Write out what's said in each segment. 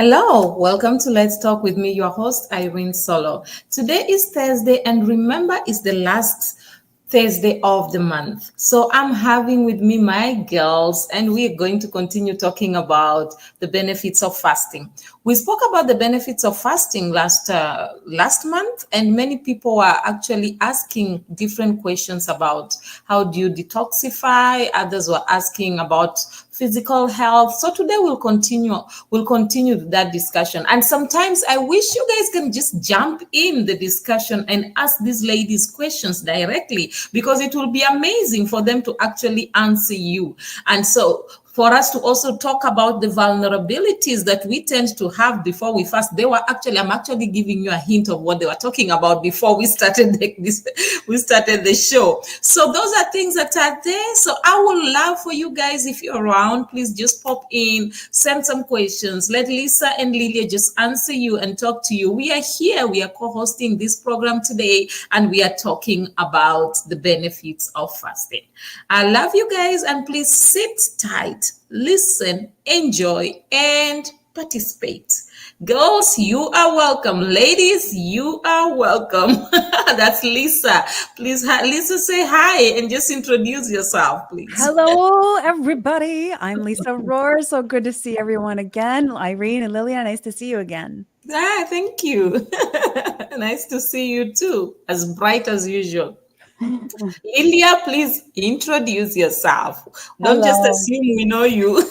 Hello, welcome to Let's Talk with me, your host, Irene Solo. Today is Thursday, and remember, it's the last Thursday of the month. So I'm having with me my girls, and we're going to continue talking about the benefits of fasting. We spoke about the benefits of fasting last month, and many people are actually asking different questions about how do you detoxify. Others were asking about physical health. So today we'll continue that discussion. And sometimes I wish you guys can just jump in the discussion and ask these ladies questions directly, because it will be amazing for them to actually answer you. And so for us to also talk about the vulnerabilities that we tend to have before we fast. I'm actually giving you a hint of what they were talking about before we started the show. So those are things that are there. So I would love for you guys, if you're around, please just pop in, send some questions. Let Lisa and Lilia just answer you and talk to you. We are here. We are co-hosting this program today, and we are talking about the benefits of fasting. I love you guys, and please sit tight, listen, enjoy, and participate. Girls, you are welcome. Ladies, you are welcome. That's Lisa. Please, Lisa, say hi and just introduce yourself, please. Hello, everybody. I'm Lisa Rohr. So good to see everyone again. Irene and Lilia, nice to see you again. Thank you. Nice to see you too. As bright as usual. Lilia, please introduce yourself. Don't just assume we know you.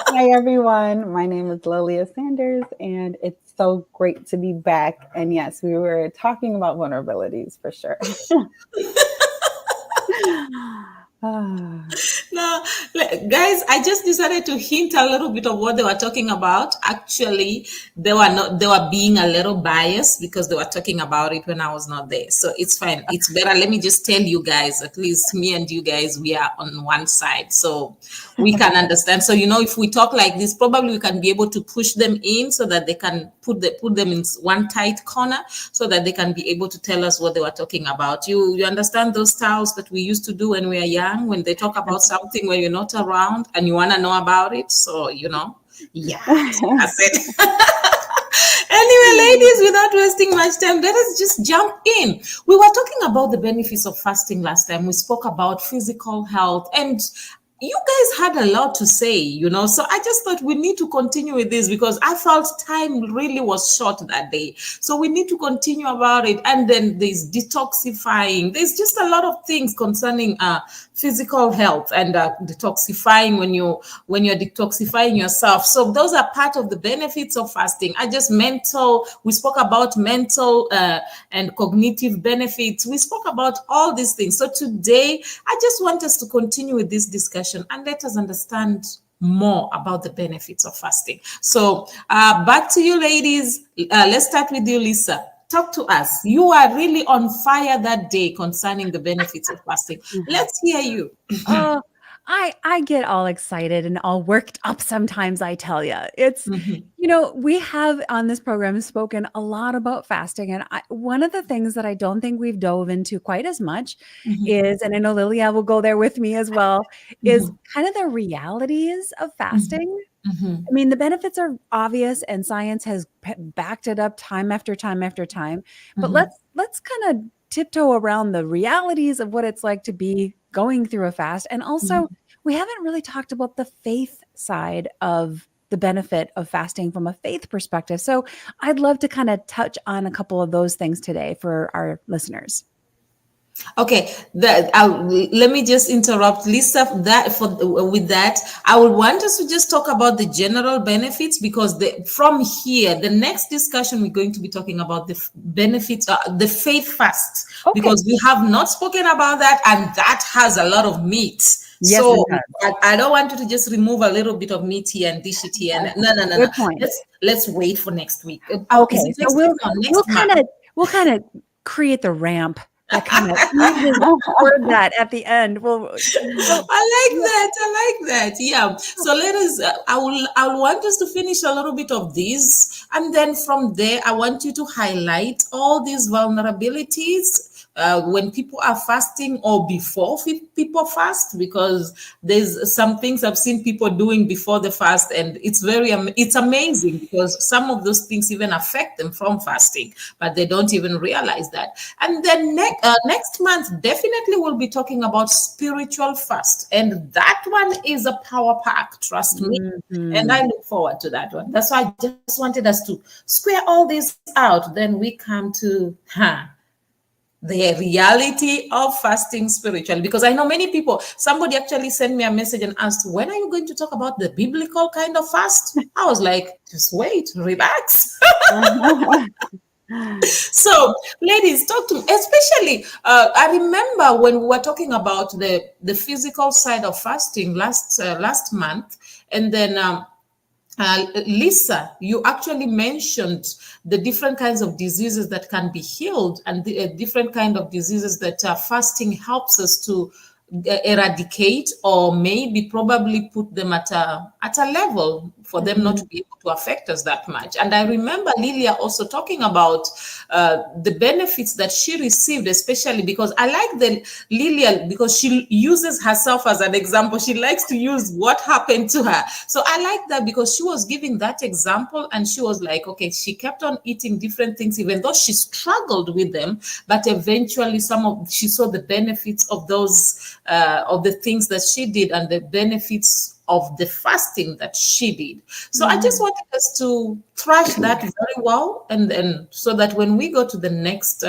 Hi, everyone. My name is Lilia Sanders, and it's so great to be back. And yes, we were talking about vulnerabilities for sure. No, guys, I just decided to hint a little bit of what they were talking about. Actually, they were being a little biased because they were talking about it when I was not there. So it's fine. It's better. Let me just tell you guys, at least me and you guys, we are on one side. So we can understand. So, if we talk like this, probably we can be able to push them in so that they can put them in one tight corner so that they can be able to tell us what they were talking about. You understand those styles that we used to do when we were young, when they talk about something when you're not around and you want to know about it. So, yeah, that's it. Anyway, ladies, without wasting much time, let us just jump in. We were talking about the benefits of fasting last time. We spoke about physical health, and you guys had a lot to say, so I just thought we need to continue with this because I felt time really was short that day. So we need to continue about it. And then there's detoxifying. There's just a lot of things concerning physical health and detoxifying when you're detoxifying yourself. So those are part of the benefits of fasting. We spoke about mental and cognitive benefits. We spoke about all these things. So today, I just want us to continue with this discussion and let us understand more about the benefits of fasting. So back to you, ladies. Let's start with you, Lisa. Talk to us. You are really on fire that day concerning the benefits of fasting. Let's hear you. I get all excited and all worked up sometimes, I tell you. It's, we have on this program spoken a lot about fasting. And one of the things that I don't think we've dove into quite as much is, and I know Lilia will go there with me as well, is kind of the realities of fasting. I mean, the benefits are obvious and science has backed it up time after time after time. But let's kind of tiptoe around the realities of what it's like to be going through a fast. And also, we haven't really talked about the faith side of the benefit of fasting from a faith perspective. So I'd love to kind of touch on a couple of those things today for our listeners. Okay, let me just interrupt, Lisa. With that, I would want us to just talk about the general benefits because from here, the next discussion we're going to be talking about the benefits, the faith fast, because we have not spoken about that, and that has a lot of meat. Yes, so I don't want you to just remove a little bit of meat here and dish it here. No. Good point. Let's wait for next week. Okay, so we'll kind of create the ramp. That kind of word that at the end. Well, I like that. Yeah. So let us. I want us to finish a little bit of this, and then from there, I want you to highlight all these vulnerabilities when people are fasting or before people fast, because there's some things I've seen people doing before the fast, and it's amazing because some of those things even affect them from fasting, but they don't even realize that. And then next month, definitely we'll be talking about spiritual fast, and that one is a power pack, trust me. And I look forward to that one. That's why I just wanted us to square all this out. Then we come to the reality of fasting spiritually, because I know many people, somebody actually sent me a message and asked, when are you going to talk about the biblical kind of fast? I was like, just wait, relax. So ladies, talk to me, especially I remember when we were talking about the physical side of fasting last month, and then Lisa, you actually mentioned the different kinds of diseases that can be healed, and the different kind of diseases that fasting helps us to eradicate, or maybe probably put them at a level for them not to be able to affect us that much. And I remember Lilia also talking about the benefits that she received, especially because I like the Lilia, because she uses herself as an example. She likes to use what happened to her. So I like that, because she was giving that example, and she was like, okay, she kept on eating different things, even though she struggled with them, but eventually she saw the benefits of those of the things that she did, and the benefits of the fasting that she did. So I just wanted us to thrash that very well, and so that when we go to the next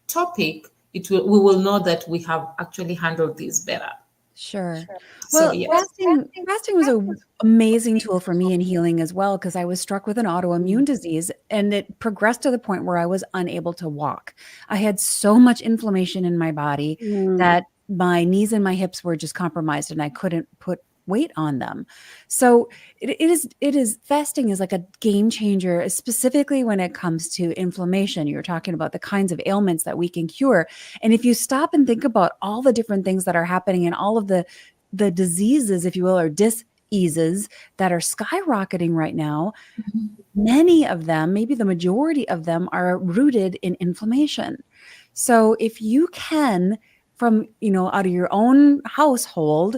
topic, we will know that we have actually handled this better. Sure. So Well, yes. fasting was an amazing tool for me in healing as well, because I was struck with an autoimmune disease, and it progressed to the point where I was unable to walk. I had so much inflammation in my body that my knees and my hips were just compromised, and I couldn't put weight on them. So it is fasting is like a game changer, specifically when it comes to inflammation. You're talking about the kinds of ailments that we can cure. And if you stop and think about all the different things that are happening, and all of the diseases, if you will, or diseases that are skyrocketing right now, many of them, maybe the majority of them, are rooted in inflammation. So if you can, from, out of your own household,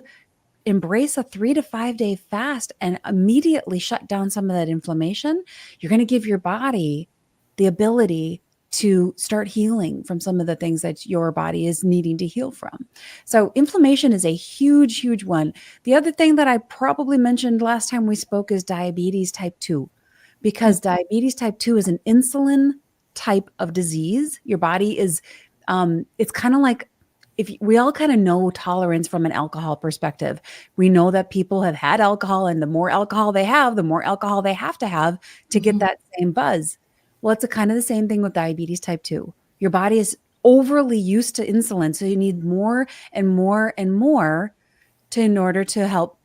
embrace a 3 to 5 day fast and immediately shut down some of that inflammation, you're going to give your body the ability to start healing from some of the things that your body is needing to heal from. So inflammation is a huge, huge one. The other thing that I probably mentioned last time we spoke is diabetes type 2, because diabetes type 2 is an insulin type of disease. Your body is, it's kind of like, if we all kind of know tolerance from an alcohol perspective. We know that people have had alcohol, and the more alcohol they have, the more alcohol they have to get that same buzz. Well, it's kind of the same thing with diabetes type 2. Your body is overly used to insulin, so you need more and more and more in order to help,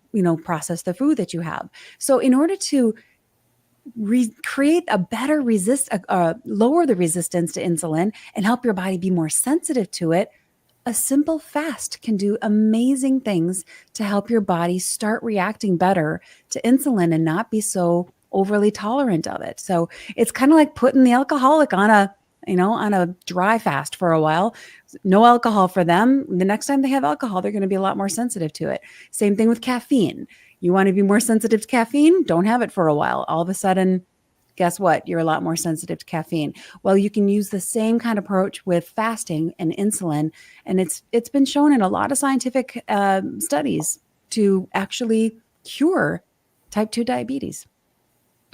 process the food that you have. So in order to create a better lower the resistance to insulin and help your body be more sensitive to it, a simple fast can do amazing things to help your body start reacting better to insulin and not be so overly tolerant of it. So it's kind of like putting the alcoholic on a dry fast for a while. No alcohol for them. The next time they have alcohol, they're going to be a lot more sensitive to it. Same thing with caffeine. You want to be more sensitive to caffeine? Don't have it for a while. All of a sudden, guess what? You're a lot more sensitive to caffeine. Well, you can use the same kind of approach with fasting and insulin, and it's been shown in a lot of scientific studies to actually cure type 2 diabetes.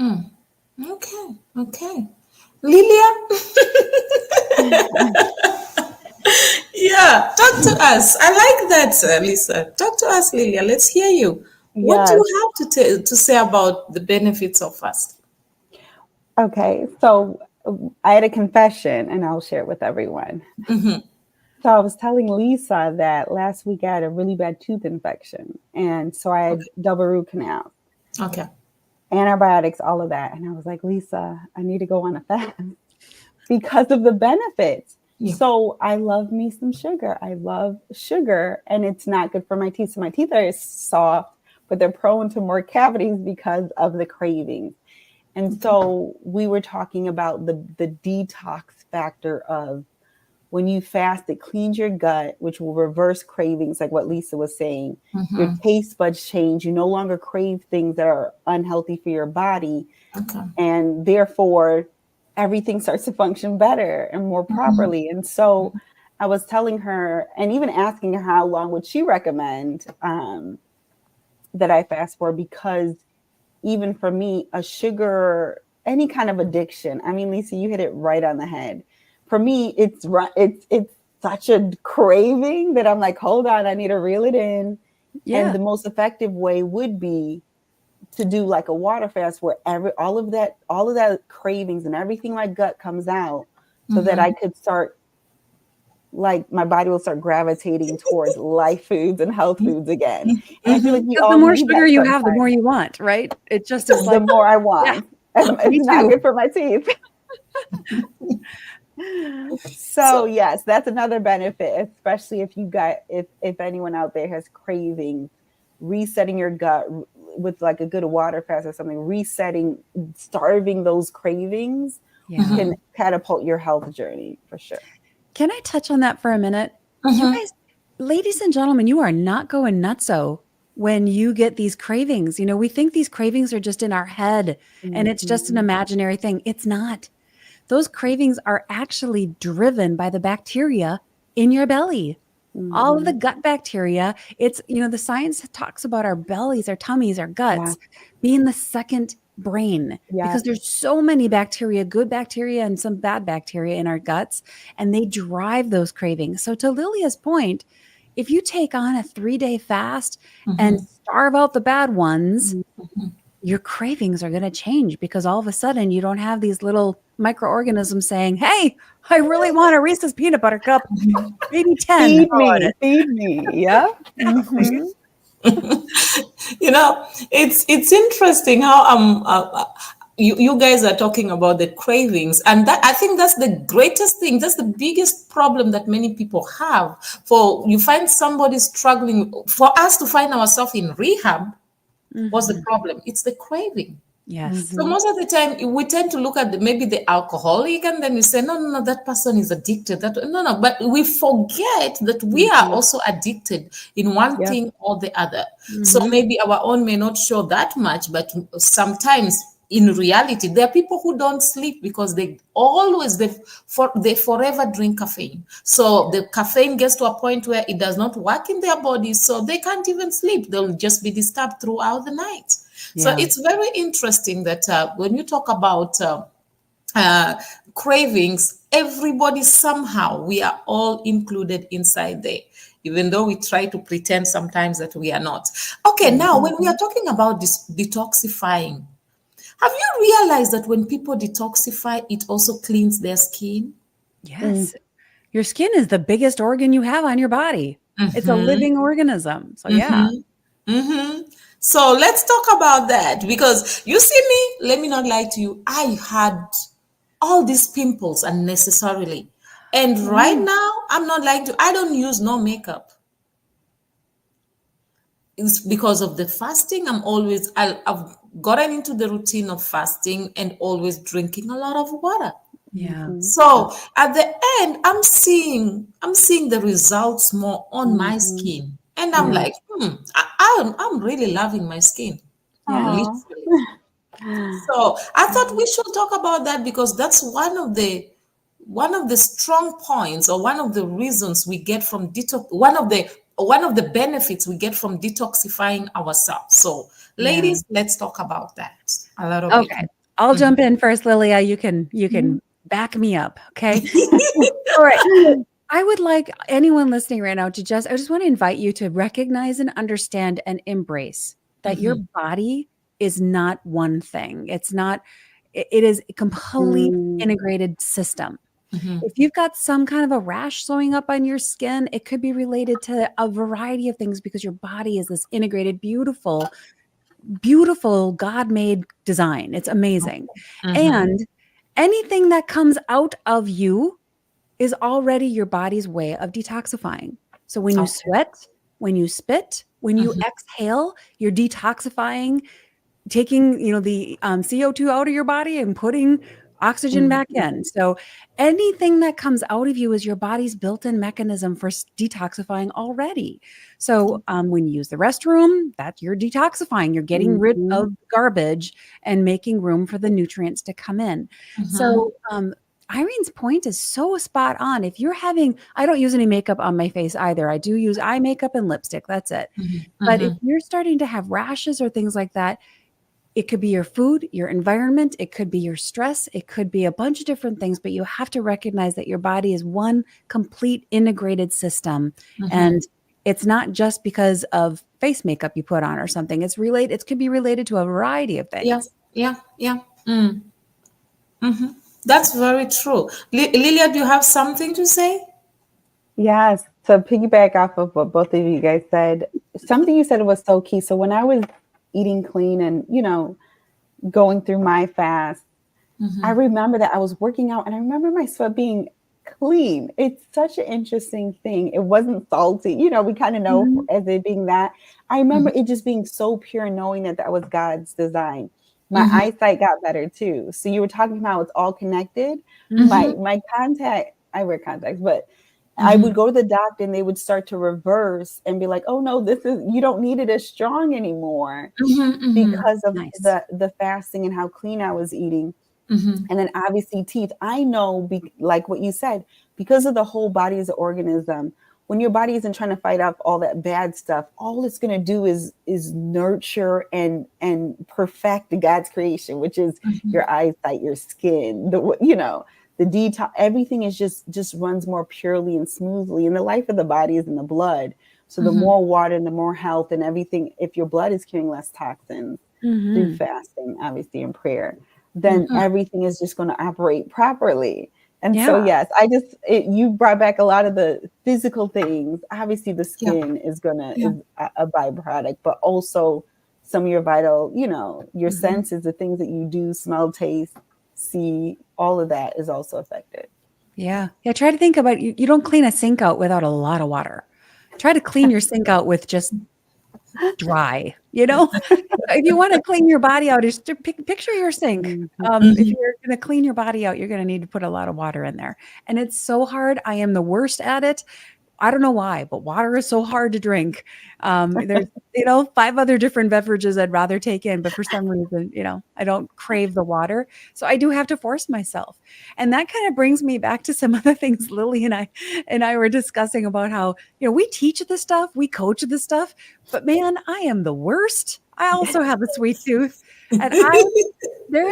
Okay. Lilia? Yeah, talk to us. I like that, Lisa. Talk to us, Lilia. Let's hear you. What do you have to say about the benefits of fasting? Okay, so I had a confession, and I'll share it with everyone. So I was telling Lisa that last week I had a really bad tooth infection, and so I had double root canal. Okay. Antibiotics, all of that. And I was like, Lisa, I need to go on a fast because of the benefits. Yeah. So I love me some sugar. I love sugar, and it's not good for my teeth. So my teeth are soft, but they're prone to more cavities because of the cravings. And so we were talking about the detox factor of when you fast, it cleans your gut, which will reverse cravings, like what Lisa was saying. Your taste buds change. You no longer crave things that are unhealthy for your body. Okay. And therefore, everything starts to function better and more properly. And so I was telling her, and even asking her how long would she recommend that I fast for, because even for me, a sugar, any kind of addiction, I mean, Lisa, you hit it right on the head. For me, it's such a craving that I'm like, hold on, I need to reel it in. Yeah. And the most effective way would be to do like a water fast where all of that cravings and everything my gut comes out, so that I could start, like, my body will start gravitating towards life foods and health foods again. And I feel like we all the more need sugar that you have, the sometimes. more you want, right? It just is The like, more I want. me It's not too. good for my teeth. So yes, that's another benefit, especially if you got, if anyone out there has cravings, resetting your gut with like a good water fast or something, starving those cravings can catapult your health journey for sure. Can I touch on that for a minute? You guys, ladies and gentlemen, you are not going nutso when you get these cravings. You know, we think these cravings are just in our head and it's just an imaginary thing. It's not. Those cravings are actually driven by the bacteria in your belly. All of the gut bacteria. It's, you know, the science talks about our bellies, our tummies, our guts being the second brain, because there's so many bacteria, good bacteria and some bad bacteria in our guts, and they drive those cravings. So to Lilia's point, if you take on a 3-day fast and starve out the bad ones, your cravings are going to change, because all of a sudden you don't have these little microorganisms saying, hey, I really want a Reese's peanut butter cup, maybe 10. Feed me. Yeah. You know, it's interesting how you guys are talking about the cravings, and that, I think that's the greatest thing. That's the biggest problem that many people have. For you find somebody struggling, for us to find ourselves in rehab, what's the problem? It's the craving. Yes. So most of the time we tend to look at maybe the alcoholic, and then we say, no, that person is addicted. No, but we forget that we are also addicted in one thing or the other. So maybe our own may not show that much, but sometimes in reality, there are people who don't sleep because they forever drink caffeine. So the caffeine gets to a point where it does not work in their bodies, so they can't even sleep. They'll just be disturbed throughout the night. So it's very interesting that when you talk about cravings, everybody somehow, we are all included inside there, even though we try to pretend sometimes that we are not. Okay, now when we are talking about this detoxifying, have you realized that when people detoxify, it also cleans their skin? Yes. Your skin is the biggest organ you have on your body. It's a living organism. So So let's talk about that, because you see me, let me not lie to you, I had all these pimples unnecessarily. And right now, I'm not lying to you, I don't use no makeup. It's because of the fasting. I've gotten into the routine of fasting and always drinking a lot of water. So at the end, I'm seeing the results more on my skin. And I'm like, I'm really loving my skin. Literally. So I thought we should talk about that, because that's one of the strong points, or one of the reasons we get from detox, one of the benefits we get from detoxifying ourselves. So ladies, let's talk about that a little bit. Okay. I'll jump in first, Lilia. You can back me up. Okay. All right. I would like anyone listening right now I just want to invite you to recognize and understand and embrace that your body is not one thing. It is a complete integrated system. If you've got some kind of a rash showing up on your skin, it could be related to a variety of things, because your body is this integrated, beautiful God-made design. It's amazing. And anything that comes out of you is already your body's way of detoxifying. So when you sweat, when you spit, when you exhale, you're detoxifying, taking, the CO2 out of your body and putting oxygen back in. So anything that comes out of you is your body's built-in mechanism for detoxifying already. So when you use the restroom, that you're detoxifying. You're getting rid of garbage and making room for the nutrients to come in. So Irene's point is so spot on. If you're having, I don't use any makeup on my face either. I do use eye makeup and lipstick. That's it. But if you're starting to have rashes or things like that, it could be your food, your environment. It could be your stress. It could be a bunch of different things, but you have to recognize that your body is one complete integrated system. And it's not just because of face makeup you put on or something. It's related. It could be related to a variety of things. Yeah. That's very true. Lilia, do you have something to say? Yes. To piggyback off of what both of you guys said, something you said was so key. So when I was eating clean and, going through my fast, I remember that I was working out and I remember my sweat being clean. It's such an interesting thing. It wasn't salty. We kind of know as it being that. I remember it just being so pure, knowing that was God's design. My eyesight got better too. So you were talking about it's all connected. My contact, I wear contacts, but I would go to the doctor and they would start to reverse and be like, oh no, you don't need it as strong anymore because of the fasting and how clean I was eating. And then obviously teeth. I know, like what you said, because of the whole body as an organism, when your body isn't trying to fight off all that bad stuff, all it's going to do is nurture and perfect God's creation, which is your eyesight, your skin, the detox, everything is just runs more purely and smoothly. And the life of the body is in the blood. So the more water and the more health and everything, if your blood is carrying less toxins through fasting, obviously in prayer, then everything is just going to operate properly. And so, yes, you brought back a lot of the physical things. Obviously the skin is a byproduct, but also some of your vital, your senses, the things that you do, smell, taste, see, all of that is also affected. Yeah. Try to think about you don't clean a sink out without a lot of water. Try to clean your sink out with just dry, if you want to clean your body out, just picture your sink. If you're going to clean your body out, you're going to need to put a lot of water in there. And it's so hard. I am the worst at it. I don't know why, but water is so hard to drink. There's, 5 other different beverages I'd rather take in, but for some reason, I don't crave the water. So I do have to force myself. And that kind of brings me back to some other things Lily and I were discussing about how, we teach this stuff, we coach this stuff, but man, I am the worst. I also have a sweet tooth. And there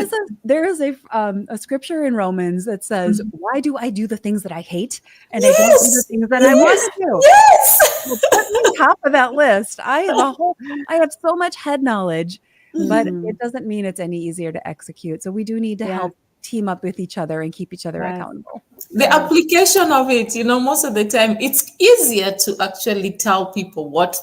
is a scripture in Romans that says, why do I do the things that I hate? And I don't do the things that I want to do. Yes. Well, put me on top of that list. I have so much head knowledge, but it doesn't mean it's any easier to execute. So we do need to help team up with each other and keep each other accountable. The application of it, most of the time, it's easier to actually tell people what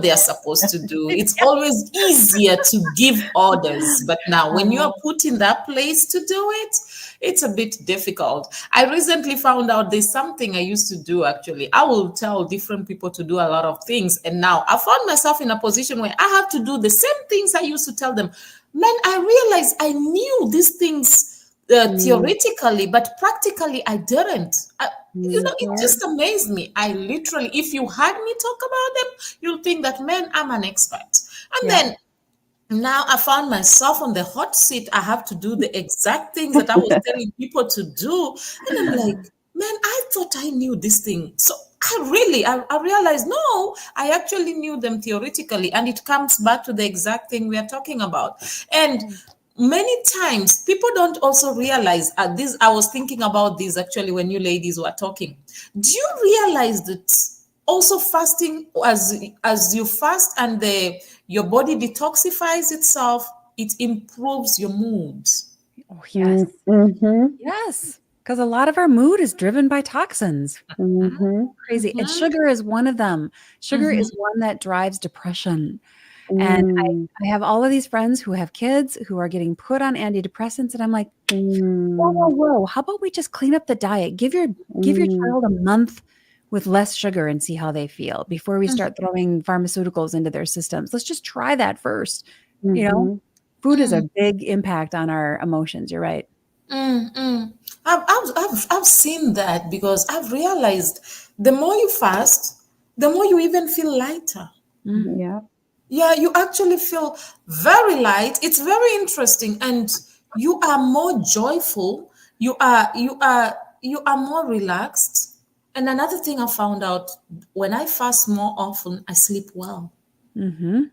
they are supposed to do. It's always easier to give orders. But now when you are put in that place to do it, it's a bit difficult. I recently found out there's something I used to do, actually. I will tell different people to do a lot of things. And now I found myself in a position where I have to do the same things I used to tell them. Man, I realized I knew these things theoretically, but practically I didn't. It just amazed me. I literally, if you had me talk about them, you'll think that, man, I'm an expert. And then now I found myself on the hot seat. I have to do the exact things that I was telling people to do. And I'm like, man, I thought I knew this thing. So I realized, no, I actually knew them theoretically. And it comes back to the exact thing we are talking about. And many times people don't also realize this. I was thinking about this actually when you ladies were talking. Do you realize that also fasting, as you fast and your body detoxifies itself, it improves your mood? Oh, yes. Yes. Because a lot of our mood is driven by toxins. Crazy. And sugar is one of them. Sugar is one that drives depression. And I have all of these friends who have kids who are getting put on antidepressants. And I'm like, whoa. How about we just clean up the diet? Give your child a month with less sugar and see how they feel before we start throwing pharmaceuticals into their systems. Let's just try that first. Food is a big impact on our emotions. You're right. Mm. I've seen that because I've realized the more you fast, the more you even feel lighter. Yeah. Yeah, you actually feel very light. It's very interesting, and you are more joyful. You are more relaxed. And another thing I found out, when I fast more often, I sleep well, Mm-hmm.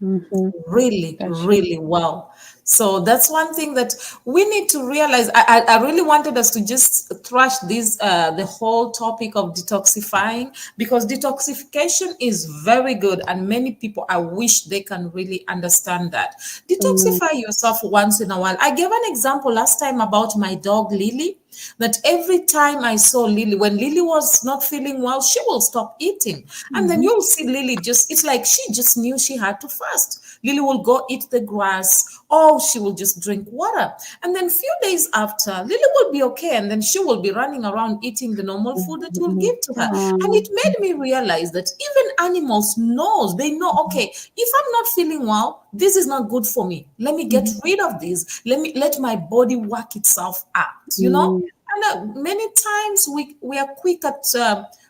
Mm-hmm. really, That's true. really well. So that's one thing that we need to realize. I really wanted us to just thrash this the whole topic of detoxifying, because detoxification is very good, and many people, I wish they can really understand that. Mm-hmm. Detoxify yourself once in a while. I gave an example last time about my dog Lily, that every time I saw Lily, when Lily was not feeling well, she will stop eating. And then Mm-hmm. you'll see Lily just, it's like she just knew she had to fast. Lily will go eat the grass, or she will just drink water. And then few days after, Lily will be okay. And then she will be running around eating the normal food that you'll Mm-hmm. give to her. And it made me realize that even animals knows, they know, okay, if I'm not feeling well, this is not good for me. Let me get rid of this. Let my body work itself out. Mm-hmm. And many times we are quick at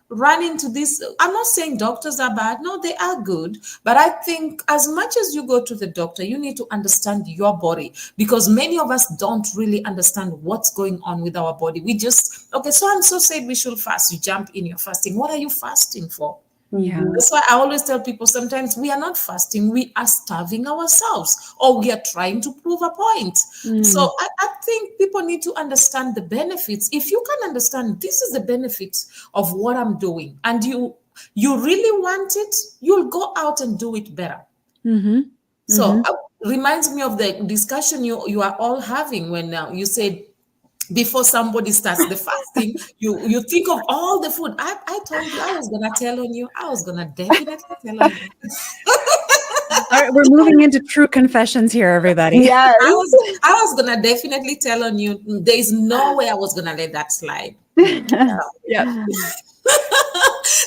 running to this. I'm not saying doctors are bad. No, they are good. But I think as much as you go to the doctor, you need to understand your body, because many of us don't really understand what's going on with our body. We just, okay, so and so said we should fast. You jump in, you're fasting. What are you fasting for? Yeah. That's why I always tell people, sometimes we are not fasting, we are starving ourselves, or we are trying to prove a point. So Mm. I think people need to understand the benefits. If you can understand this is the benefits of what I'm doing, and you really want it, you'll go out and do it better. Mm-hmm. Mm-hmm. So reminds me of the discussion you are all having when you said, before somebody starts the fasting, you think of all the food. I told you I was gonna tell on you. I was gonna definitely tell on you. All right, we're moving into true confessions here, everybody. Yes. I was gonna definitely tell on you. There is no way I was gonna let that slide. Yep.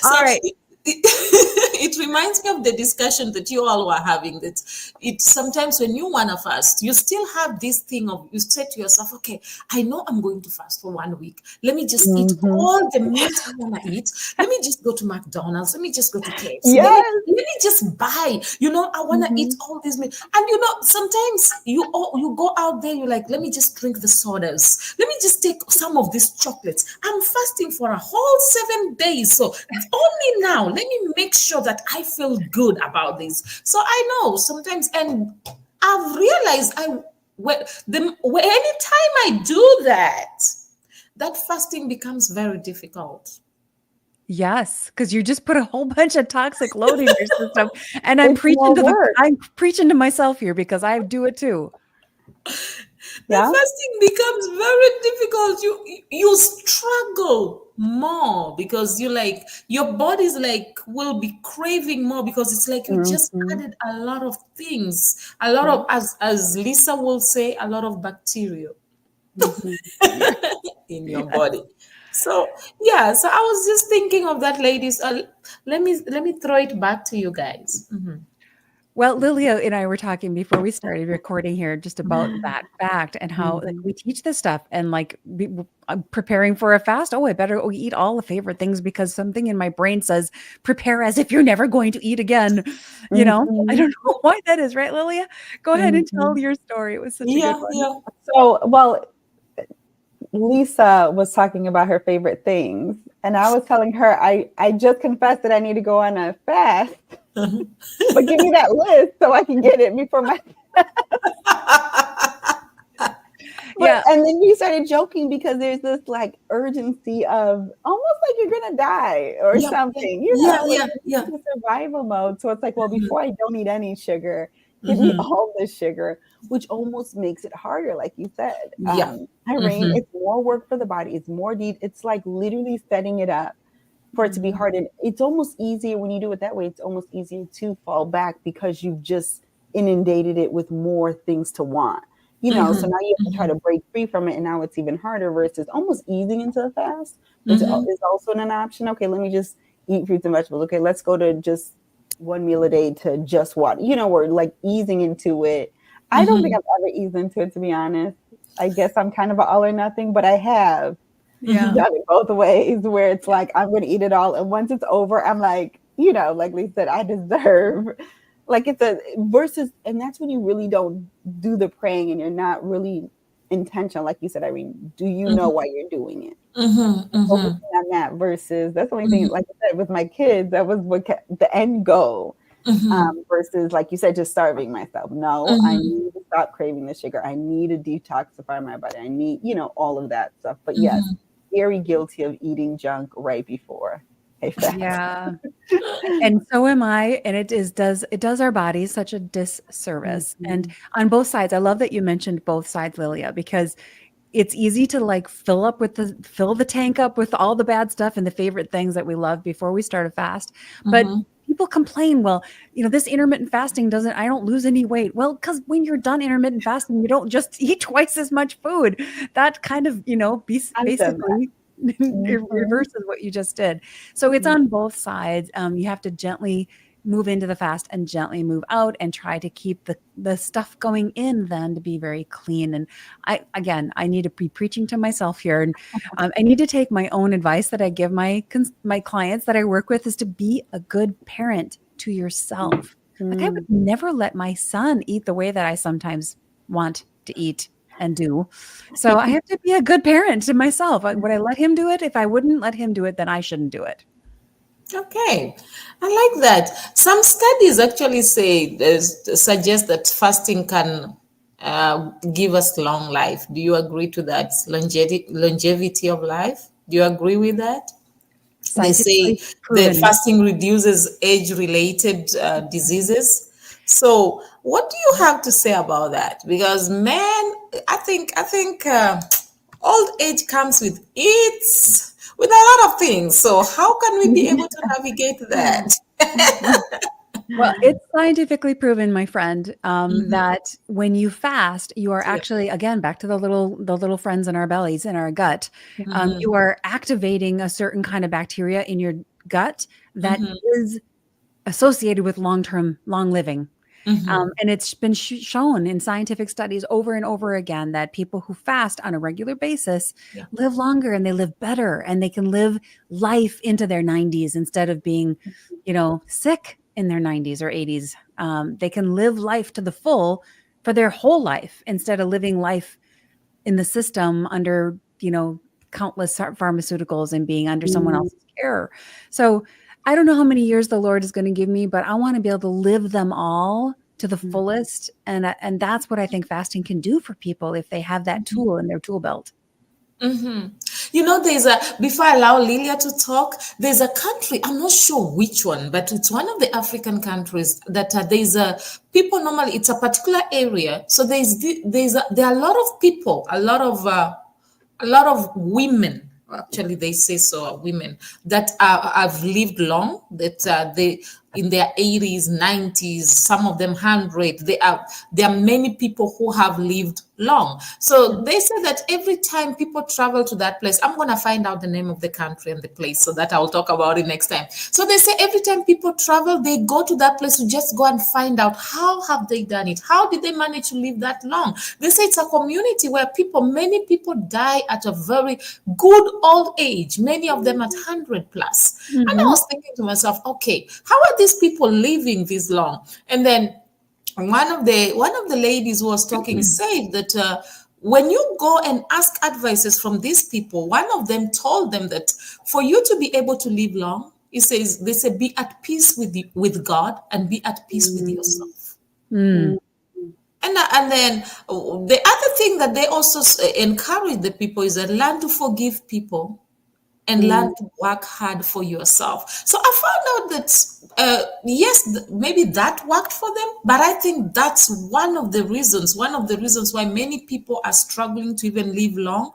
So All right. it reminds me of the discussion that you all were having, that it sometimes when you want to fast, you still have this thing of, you say to yourself, okay, I know I'm going to fast for 1 week. Let me just eat Mm-hmm. all the meat I want to eat. Let me just go to McDonald's. Let me just go to KFC. Let me, Yes. let me just buy, I want to eat Mm-hmm. all these meat. And sometimes you go out there, you're like, let me just drink the sodas. Let me just take some of these chocolates. I'm fasting for a whole 7 days. So only now, let me make sure that I feel good about this. So I know sometimes, and I've realized anytime I do that, that fasting becomes very difficult. Yes, because you just put a whole bunch of toxic load in your system. And I'm It's more work. I'm preaching to myself here because I do it too. The Yeah. fasting becomes very difficult. You struggle more, because your body's like will be craving more, because it's like you just Mm-hmm. added a lot of things, a lot Yeah. of, as Lisa will say, a lot of bacteria Mm-hmm. Yeah. in your body. So yeah, so I was just thinking of that, ladies. Let me throw it back to you guys. Mhm. Well, Lilia and I were talking before we started recording here just about that fact and how like Mm-hmm. we teach this stuff and preparing for a fast. Oh, I better eat all the favorite things because something in my brain says prepare as if you're never going to eat again. I Mm-hmm. don't know why that is, right, Lilia? Go ahead and Mm-hmm. tell your story. It was such a good Yeah, one. yeah. So, well, Lisa was talking about her favorite things, and I was telling her I just confessed that I need to go on a fast, but give me that list so I can get it before my. But Yeah. and then you started joking because there's this like urgency of almost like you're gonna die or Yeah, something, yeah, like yeah, yeah. the survival mode. So it's like, well, Mhm, before I don't eat any sugar, give me mhm. all the sugar, which almost makes it harder, like you said. Yeah. Irene, Mhm, it's more work for the body. It's more deep. It's like literally setting it up for it to be mhm, hard. And it's almost easier when you do it that way. It's almost easier to fall back because you've just inundated it with more things to want. So mhm, now you have to try mhm, to break free from it, and now it's even harder versus almost easing into the fast, which mhm, is also an option. Okay, let me just eat fruits and vegetables. Okay, let's go to just one meal a day to just water. We're like easing into it. I don't think mhm. I've ever eased into it, to be honest. I guess I'm kind of an all or nothing, but I have Yeah. done it both ways where it's like, I'm going to eat it all. And once it's over, I'm like, like Lisa said, I deserve, like it's a versus, and that's when you really don't do the praying and you're not really intentional. Like you said, Irene, do you know why you're doing it? Focusing on that versus that's the only thing, like I said, with my kids, that was what the end goal. Versus, like you said, just starving myself. No, I need to stop craving the sugar. I need to detoxify my body. I need, all of that stuff. But yes, very guilty of eating junk right before a fast. Yeah. And so am I. And it does our bodies such a disservice. And on both sides, I love that you mentioned both sides, Lilia, because it's easy to like fill the tank up with all the bad stuff and the favorite things that we love before we start a fast. But people complain, well, this intermittent fasting I don't lose any weight. Well, because when you're done intermittent fasting, you don't just eat twice as much food. That kind of, basically it reverses what you just did. So it's on both sides. You have to gently move into the fast and gently move out and try to keep the stuff going in then to be very clean. And I need to be preaching to myself here. And I need to take my own advice that I give my clients that I work with is to be a good parent to yourself. Like I would never let my son eat the way that I sometimes want to eat and do. So I have to be a good parent to myself. Would I let him do it? If I wouldn't let him do it, then I shouldn't do it. Okay, I like that. Some studies actually suggest that fasting can give us long life. Do you agree to that? Longevity of life. Do you agree with that? They say that fasting reduces age-related diseases. So, what do you have to say about that? Because, man, I think old age comes with a lot of things. So how can we be able to navigate that? Well, it's scientifically proven, my friend, that when you fast, you are actually, again, back to the little friends in our bellies, in our gut, you are activating a certain kind of bacteria in your gut that is associated with long living. And it's been shown in scientific studies over and over again that people who fast on a regular basis live longer and they live better and they can live life into their 90s instead of being, sick in their 90s or 80s. They can live life to the full for their whole life instead of living life in the system under, countless pharmaceuticals and being under someone else's care. So I don't know how many years the Lord is going to give me, but I want to be able to live them all to the fullest. And that's what I think fasting can do for people if they have that tool in their tool belt. Before I allow Lilia to talk, there's a country, I'm not sure which one, but it's one of the African countries that people normally, it's a particular area. So there are a lot of people, a lot of women, actually they say so, women that have lived long, that they in their 80s, 90s, some of them 100. There are many people who have lived long. So they say that every time people travel to that place, I'm going to find out the name of the country and the place so that I'll talk about it next time. So they say every time people travel, they go to that place to just go and find out how have they done it? How did they manage to live that long? They say it's a community where many people die at a very good old age, many of them at 100 plus. And I was thinking to myself, okay, how are these people living this long? And then one of the ladies who was talking said that when you go and ask advices from these people, one of them told them that for you to be able to live long, they say be at peace with God and be at peace with yourself. And then the other thing that they also encourage the people is that learn to forgive people and learn to work hard for yourself. So I found out that, yes, maybe that worked for them, but I think that's one of the reasons why many people are struggling to even live long.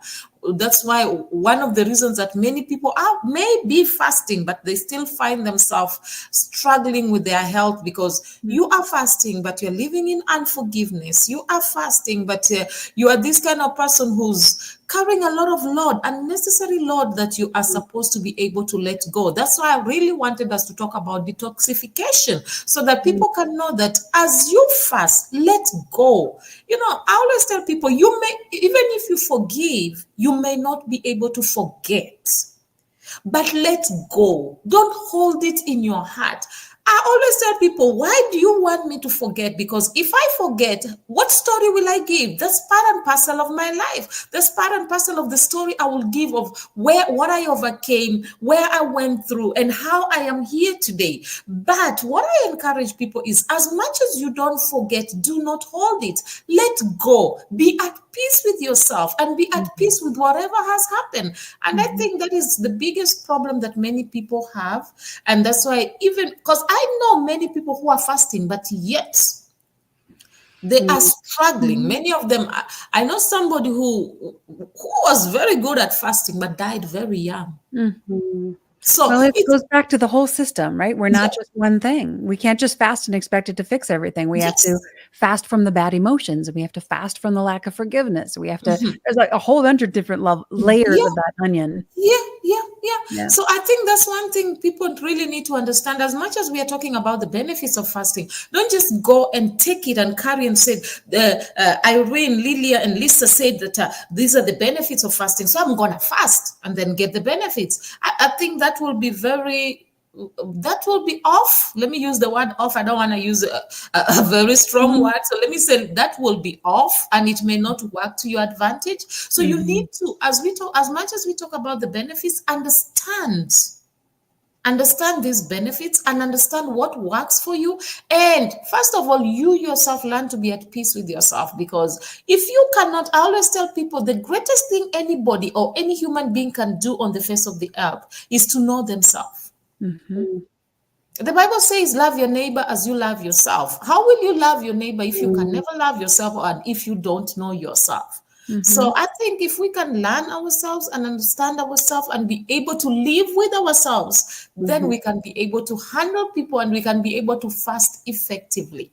That's why one of the reasons that many people may be fasting, but they still find themselves struggling with their health because you are fasting, but you're living in unforgiveness. You are fasting, but you are this kind of person who's carrying a lot of load, unnecessary load that you are supposed to be able to let go. That's why I really wanted us to talk about detoxification, so that people can know that as you fast, let go. I always tell people, you may, even if you forgive, you may not be able to forget. But let go. Don't hold it in your heart. I always tell people, why do you want me to forget? Because if I forget, what story will I give? That's part and parcel of my life. That's part and parcel of the story I will give of what I overcame, where I went through, and how I am here today. But what I encourage people is, as much as you don't forget, do not hold it. Let go. Be at peace with yourself and be at peace with whatever has happened. And I think that is the biggest problem that many people have. And that's why, even because I know many people who are fasting, but yet they are struggling. Many of them, I know somebody who was very good at fasting, but died very young. So well, it goes back to the whole system, right? We're not just one thing. We can't just fast and expect it to fix everything. We have to fast from the bad emotions, and we have to fast from the lack of forgiveness. We have to, there's like a whole bunch of different layers of that onion. Yeah. So I think that's one thing people really need to understand. As much as we are talking about the benefits of fasting, don't just go and take it and carry and say, Irene, Lilia, and Lisa said that these are the benefits of fasting, so I'm going to fast and then get the benefits. I think that will be off. Let me use the word off. I don't want to use a very strong word. So let me say that will be off, and it may not work to your advantage. So you need to, as much as we talk about the benefits, understand these benefits and understand what works for you. And first of all, you yourself learn to be at peace with yourself, because if you cannot, I always tell people, the greatest thing anybody or any human being can do on the face of the earth is to know themselves. The Bible says, love your neighbor as you love yourself. How will you love your neighbor if you can never love yourself, and if you don't know yourself? So I think if we can learn ourselves and understand ourselves and be able to live with ourselves, then we can be able to handle people, and we can be able to fast effectively.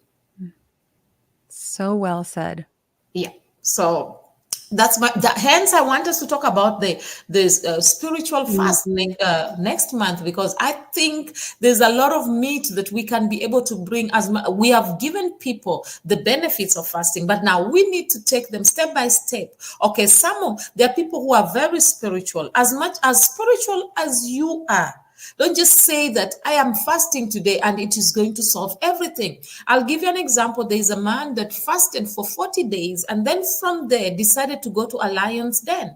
So well said. Yeah. So hence I want us to talk about the spiritual fast next month, because I think there's a lot of meat that we can be able to bring. We have given people the benefits of fasting, but now we need to take them step by step. Okay, there are people who are very spiritual, as much as spiritual as you are. Don't just say that I am fasting today and it is going to solve everything. I'll give you an example. There is a man that fasted for 40 days and then from there decided to go to a lion's den.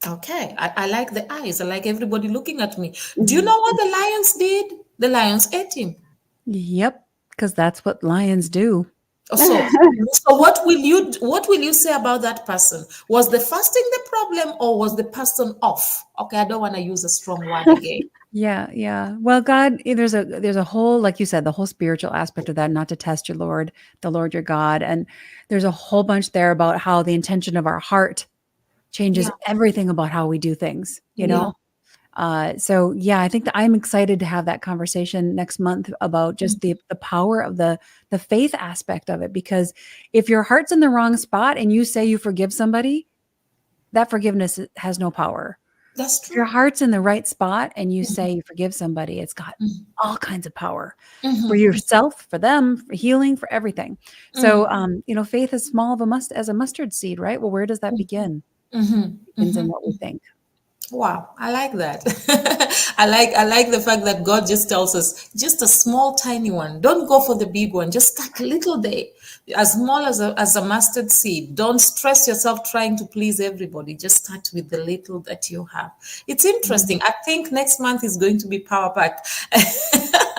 Okay, I like the eyes. I like everybody looking at me. Do you know what the lions did? The lions ate him. Yep, because that's what lions do. So what will you say about that person? Was the fasting the problem, or was the person off? Okay, I don't want to use a strong word again. Yeah. Well, God, there's a whole, like you said, the whole spiritual aspect of that, not to test the Lord your God. And there's a whole bunch there about how the intention of our heart changes everything about how we do things, you know? So yeah, I think that I'm excited to have that conversation next month about just the power of the faith aspect of it, because if your heart's in the wrong spot and you say you forgive somebody, that forgiveness has no power. That's true. If your heart's in the right spot and you say you forgive somebody, it's got all kinds of power for yourself, for them, for healing, for everything. So, faith is small as a mustard seed, right? Well, where does that begin? It begins in what we think. Wow, I like that. I like the fact that God just tells us just a small, tiny one. Don't go for the big one. Just start little day, as small as a mustard seed. Don't stress yourself trying to please everybody. Just start with the little that you have. It's interesting. I think next month is going to be power packed.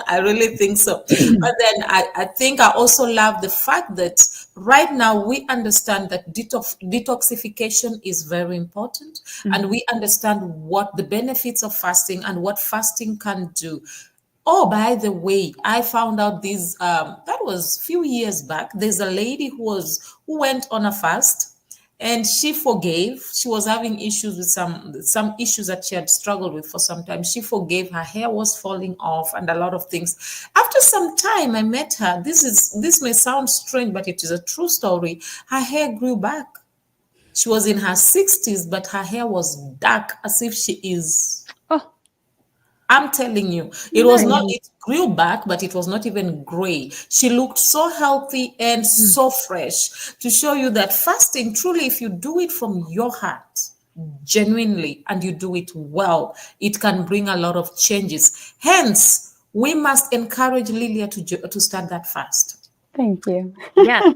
I really think so. But then I think I also love the fact that right now we understand that detoxification is very important, and we understand what the benefits of fasting and what fasting can do. Oh, by the way, I found out that was a few years back. There's a lady who went on a fast, and she forgave. She was having issues with some issues that she had struggled with for some time. She forgave. Her hair was falling off and a lot of things. After some time, I met her. This may sound strange, but it is a true story. Her hair grew back. She was in her 60s, but her hair was dark as if she is. Oh, I'm telling you, it was not, it grew back, but it was not even gray. She looked so healthy and so fresh, to show you that fasting, truly, if you do it from your heart, genuinely, and you do it well, it can bring a lot of changes. Hence, we must encourage Lilia to start that fast. Thank you. yes,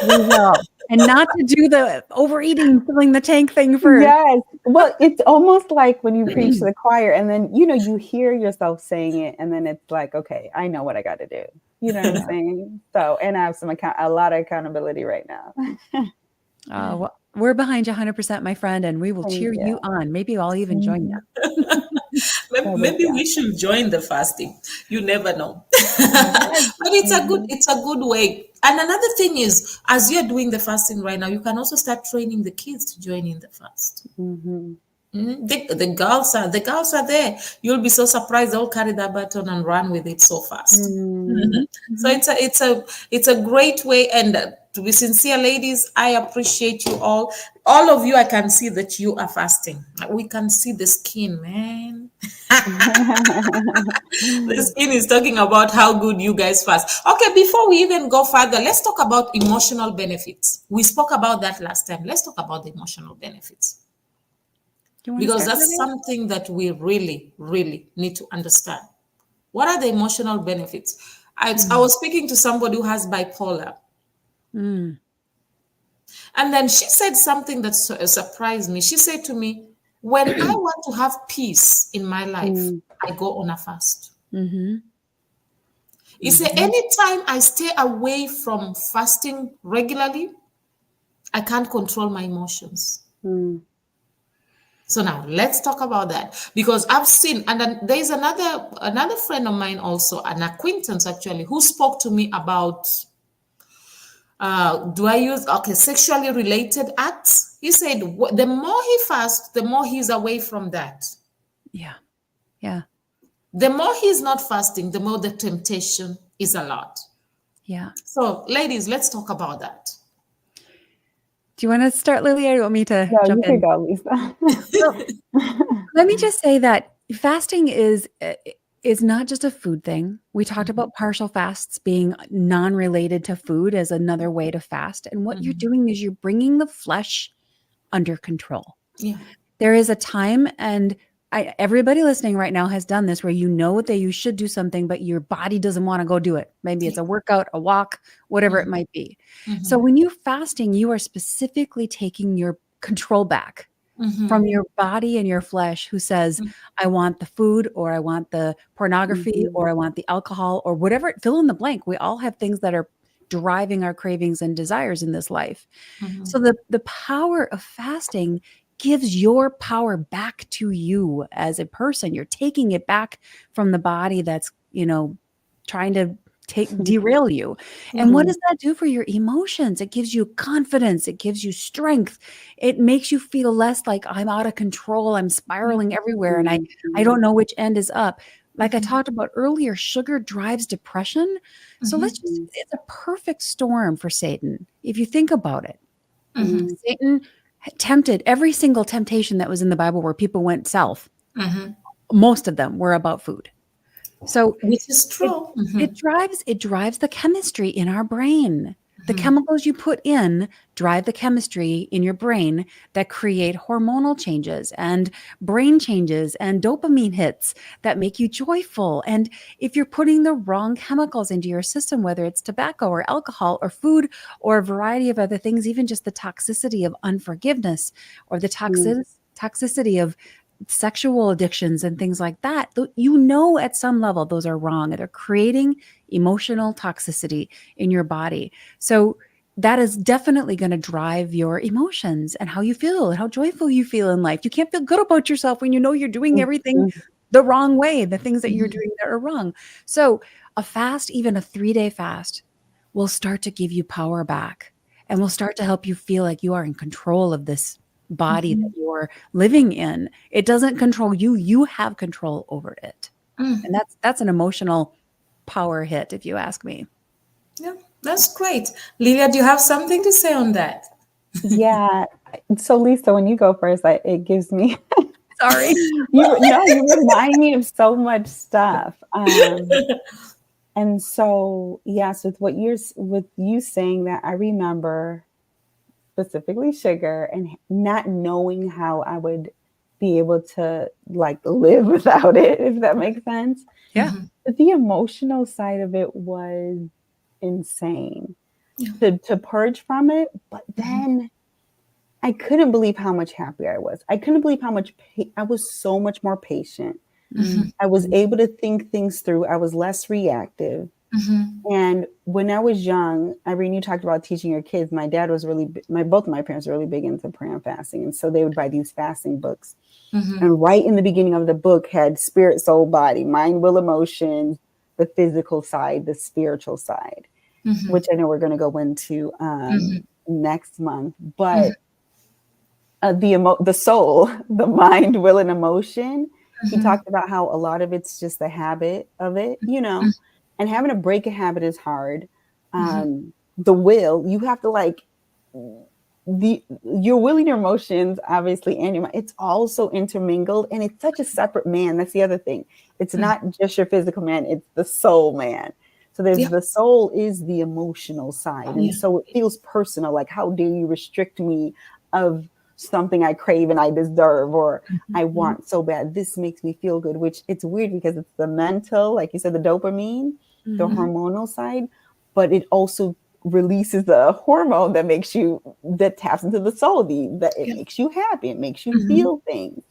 we will. And not to do the overeating, filling the tank thing first. Yes. Well, it's almost like when you preach to the choir and then, you hear yourself saying it and then it's like, okay, I know what I got to do. You know what I'm saying? So, and I have a lot of accountability right now. Well, we're behind you 100%, my friend, and we will cheer you on. Maybe I'll even join you. Maybe we should join the fasting. You never know. But it's a good way. And another thing is, as you're doing the fasting right now, you can also start training the kids to join in the fast. The girls are there. You'll be so surprised. They'll carry that baton and run with it so fast. So it's a great way. And to be sincere, ladies, I appreciate you all. All of you, I can see that you are fasting. We can see the skin, man. The skin is talking about how good you guys fast. Okay, before we even go further, let's talk about emotional benefits. We spoke about that last time. Let's talk about the emotional benefits. Because that's something that we really, really need to understand. What are the emotional benefits? I was speaking to somebody who has bipolar. And then she said something that surprised me. She said to me, when I want to have peace in my life, I go on a fast. You say, anytime I stay away from fasting regularly, I can't control my emotions. So now let's talk about that, because I've seen, and then there's another friend of mine also, an acquaintance actually, who spoke to me about sexually related acts. He said the more he fasts, the more he's away from that. Yeah. The more he's not fasting, the more the temptation is a lot. Yeah. So ladies, let's talk about that. Do you want to start, Lilia, or do you want me to jump in? You can go, Lisa. Let me just say that fasting is not just a food thing. We talked about partial fasts being non-related to food as another way to fast. And what you're doing is you're bringing the flesh under control. Yeah. There is a time, and everybody listening right now has done this, where you know that you should do something, but your body doesn't want to go do it. Maybe it's a workout, a walk, whatever it might be. So when you're fasting, you are specifically taking your control back from your body and your flesh, who says, I want the food, or I want the pornography, or I want the alcohol, or whatever, fill in the blank. We all have things that are driving our cravings and desires in this life. So the power of fasting gives your power back to you as a person. You're taking it back from the body that's, trying to derail you. And what does that do for your emotions? It gives you confidence. It gives you strength. It makes you feel less like I'm out of control. I'm spiraling everywhere and I don't know which end is up. Like I talked about earlier, sugar drives depression. So it's a perfect storm for Satan, if you think about it. Satan tempted every single temptation that was in the Bible where people went south. Most of them were about food. So which is true. It drives the chemistry in our brain. The chemicals you put in drive the chemistry in your brain that create hormonal changes and brain changes and dopamine hits that make you joyful. And if you're putting the wrong chemicals into your system, whether it's tobacco or alcohol or food or a variety of other things, even just the toxicity of unforgiveness or the toxicity of sexual addictions and things like that, at some level those are wrong. They're creating emotional toxicity in your body. So that is definitely going to drive your emotions and how you feel and how joyful you feel in life. You can't feel good about yourself when you know you're doing everything the wrong way, the things that you're doing that are wrong. So a fast, even a 3-day fast, will start to give you power back. and will start to help you feel like you are in control of this body that you're living in. It doesn't control you. You have control over it. And that's an emotional power hit, if you ask me. Yeah, that's great. Lilia, do you have something to say on that? Yeah. So Lisa, when you go first, it gives me Sorry. you remind me of so much stuff. And so yes, with you saying that, I remember specifically sugar and not knowing how I would be able to like live without it, if that makes sense. Yeah. But the emotional side of it was insane to purge from it. But then I couldn't believe how much happier I was. I couldn't believe how much I was so much more patient. I was able to think things through. I was less reactive. And when I was young, Irene, you talked about teaching your kids. My dad was both of my parents were really big into prayer and fasting. And so they would buy these fasting books. And right in the beginning of the book had spirit, soul, body, mind, will, emotion, the physical side, the spiritual side, which I know we're going to go into next month. But the soul, the mind, will, and emotion, he talked about how a lot of it's just the habit of it, and having to break a habit is hard. The will, you have to like your will and your emotions, obviously, and your mind, it's also intermingled, and it's such a separate man. That's the other thing. It's not just your physical man, it's the soul man. So there's the soul is the emotional side. And so it feels personal. Like, how dare you restrict me of something I crave and I deserve, or I want so bad. This makes me feel good, which it's weird because it's the mental, like you said, the dopamine, the hormonal side, but it also releases the hormone that taps into the soul, that it makes you happy. It makes you feel things.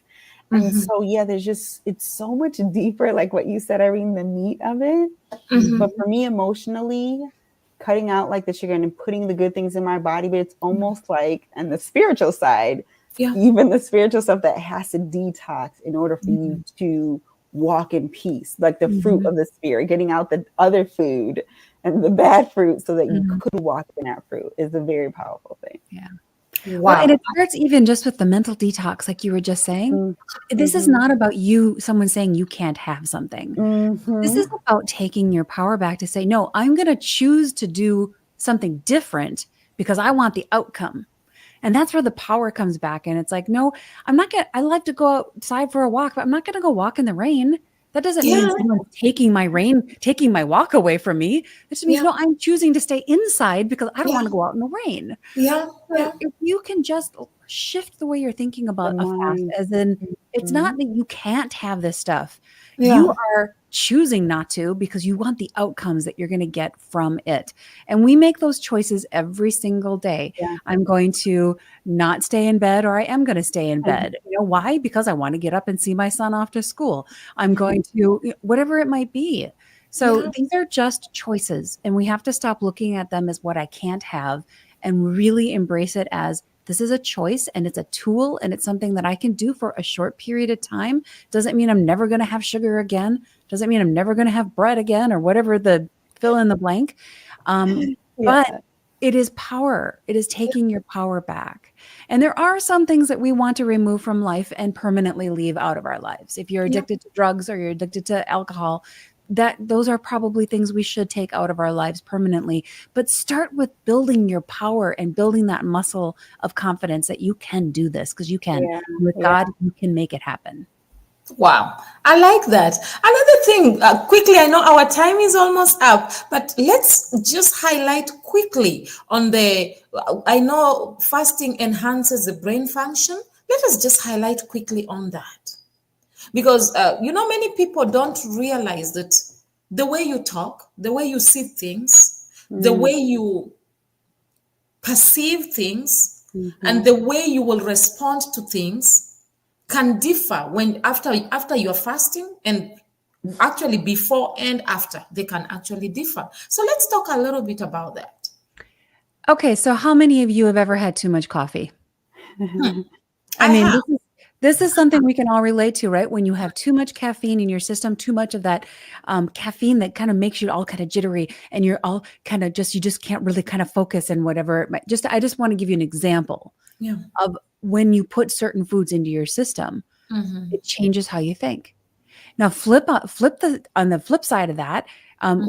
And so, it's so much deeper, like what you said, Irene, the meat of it. But for me, emotionally, cutting out like the sugar and putting the good things in my body, but it's almost like, and the spiritual side, even the spiritual stuff that has to detox in order for you to walk in peace, like the fruit of the spirit, getting out the other food and the bad fruit so that you could walk in that fruit is a very powerful thing. Yeah. Wow. Well, and it starts even just with the mental detox, like you were just saying. This is not about someone saying you can't have something. This is about taking your power back to say, no, I'm going to choose to do something different because I want the outcome. And that's where the power comes back. And it's like, no, I like to go outside for a walk, but I'm not going to go walk in the rain. That doesn't mean someone's taking my walk away from me. It just means, no, I'm choosing to stay inside because I don't want to go out in the rain. So if you can just shift the way you're thinking about a fast, as in, it's not that you can't have this stuff. You are choosing not to because you want the outcomes that you're going to get from it. And we make those choices every single day. I'm going to not stay in bed, or I am going to stay in bed. You know why? Because I want to get up and see my son off to school. I'm going to, whatever it might be. So these are just choices, and we have to stop looking at them as what I can't have and really embrace it as this is a choice, and it's a tool, and it's something that I can do for a short period of time. Doesn't mean I'm never going to have sugar again. Doesn't mean I'm never going to have bread again, or whatever the fill in the blank. But it is power. It is taking your power back. And there are some things that we want to remove from life and permanently leave out of our lives. If you're addicted to drugs or you're addicted to alcohol, those are probably things we should take out of our lives permanently. But start with building your power and building that muscle of confidence that you can do this, because you can. With God, you can make it happen. Wow, I like that. Another thing, quickly, I know our time is almost up, but let's just highlight quickly on I know fasting enhances the brain function. Let us just highlight quickly on that. Because, many people don't realize that the way you talk, the way you see things, the way you perceive things, and the way you will respond to things can differ when after you're fasting, and actually before and after they can actually differ. So let's talk a little bit about that. Okay, so how many of you have ever had too much coffee? This is something we can all relate to, right? When you have too much caffeine in your system, too much of that caffeine that kind of makes you all kind of jittery, and you're all kind of you just can't really kind of focus and whatever. I just want to give you an example of when you put certain foods into your system, it changes how you think. Now, on the flip side of that,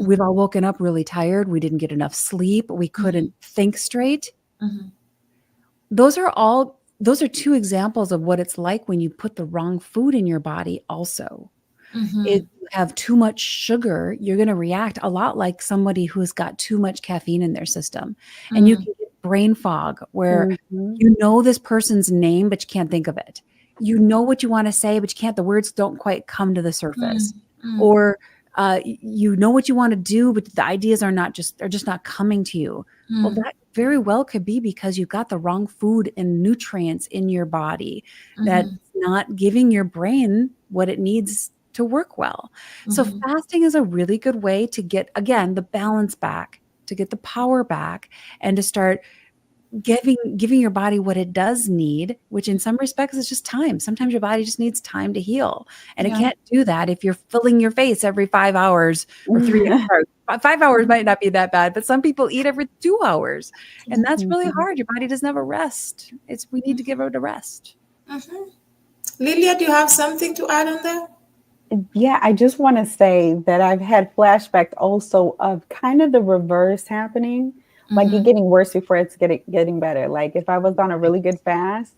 we've all woken up really tired. We didn't get enough sleep. We couldn't think straight. Those are two examples of what it's like when you put the wrong food in your body also. If you have too much sugar, you're going to react a lot like somebody who's got too much caffeine in their system. And you can get brain fog where you know this person's name, but you can't think of it. You know what you want to say, but you can't, the words don't quite come to the surface. Or you know what you want to do, but the ideas they're just not coming to you. Well, that very well could be because you've got the wrong food and nutrients in your body that's not giving your brain what it needs to work well. So fasting is a really good way to get, again, the balance back, to get the power back, and to start giving your body what it does need, which in some respects is just time. Sometimes your body just needs time to heal. And it can't do that if you're filling your face every 5 hours or 3 hours. 5 hours might not be that bad, but some people eat every 2 hours. And that's really hard. Your body doesn't have a rest. We need to give it a rest. Lilia, do you have something to add on that? Yeah, I just want to say that I've had flashbacks also of kind of the reverse happening. Like it getting worse before it's getting better. Like if I was on a really good fast,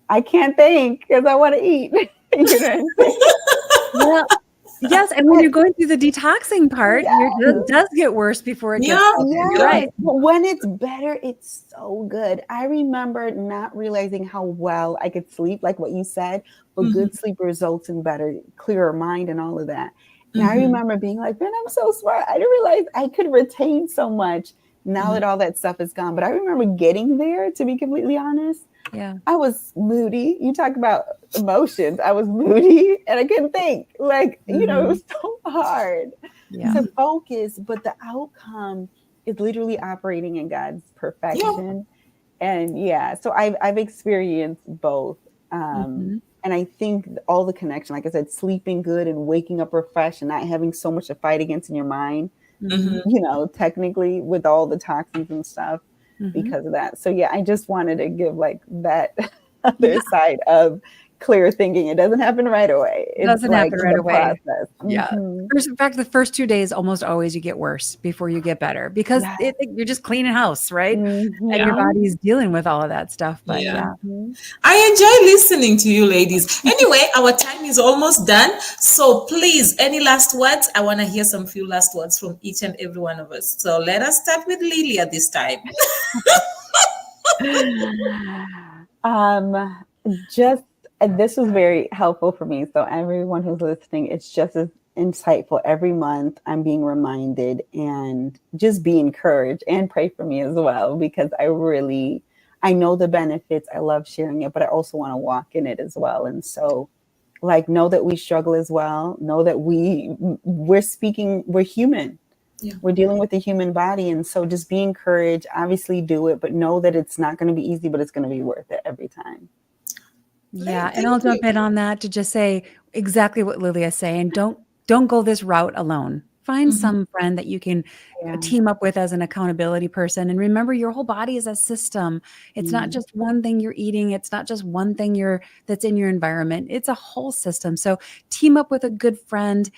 I can't think because I want to eat. You know what I'm saying? Well, yes, and when you're going through the detoxing part, it does get worse before it gets better. Yeah. Right. But when it's better, it's so good. I remember not realizing how well I could sleep, like what you said, but good sleep results in better, clearer mind and all of that. And I remember being like, man, I'm so smart. I didn't realize I could retain so much now that all that stuff is gone. But I remember getting there, to be completely honest. Yeah. I was moody. You talk about emotions. I was moody and I couldn't think. Like, you know, it was so hard to focus, but the outcome is literally operating in God's perfection. And so I've experienced both. And I think all the connection, like I said, sleeping good and waking up refreshed and not having so much to fight against in your mind, you know, technically with all the toxins and stuff because of that. So yeah, I just wanted to give like that other side of clear thinking. It doesn't happen right away. It doesn't happen right away. Process. Yeah. In fact, the first 2 days almost always you get worse before you get better because you're just cleaning house, right? And your body's dealing with all of that stuff. But I enjoy listening to you ladies. Anyway, our time is almost done. So please, any last words? I want to hear some few last words from each and every one of us. So let us start with Lilia this time. This was very helpful for me. So everyone who's listening, it's just as insightful. Every month I'm being reminded and just be encouraged and pray for me as well, because I know the benefits. I love sharing it, but I also want to walk in it as well. And so like, know that we struggle as well. Know that we're human. Yeah. We're dealing with the human body. And so just be encouraged, obviously do it, but know that it's not going to be easy, but it's going to be worth it every time. Yeah. And I'll jump in on that to just say exactly what Lilia's saying. Don't go this route alone. Find some friend that you can team up with as an accountability person. And remember, your whole body is a system. It's not just one thing you're eating. It's not just one thing that's in your environment. It's a whole system. So team up with a good friend,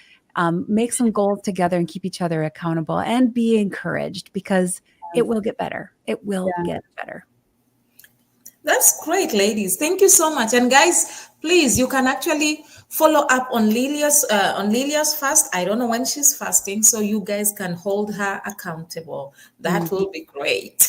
make some goals together and keep each other accountable and be encouraged because it will get better. It will get better. That's great, ladies. Thank you so much. And guys, please, you can actually follow up on Lilia's fast. I don't know when she's fasting, so you guys can hold her accountable. That will be great.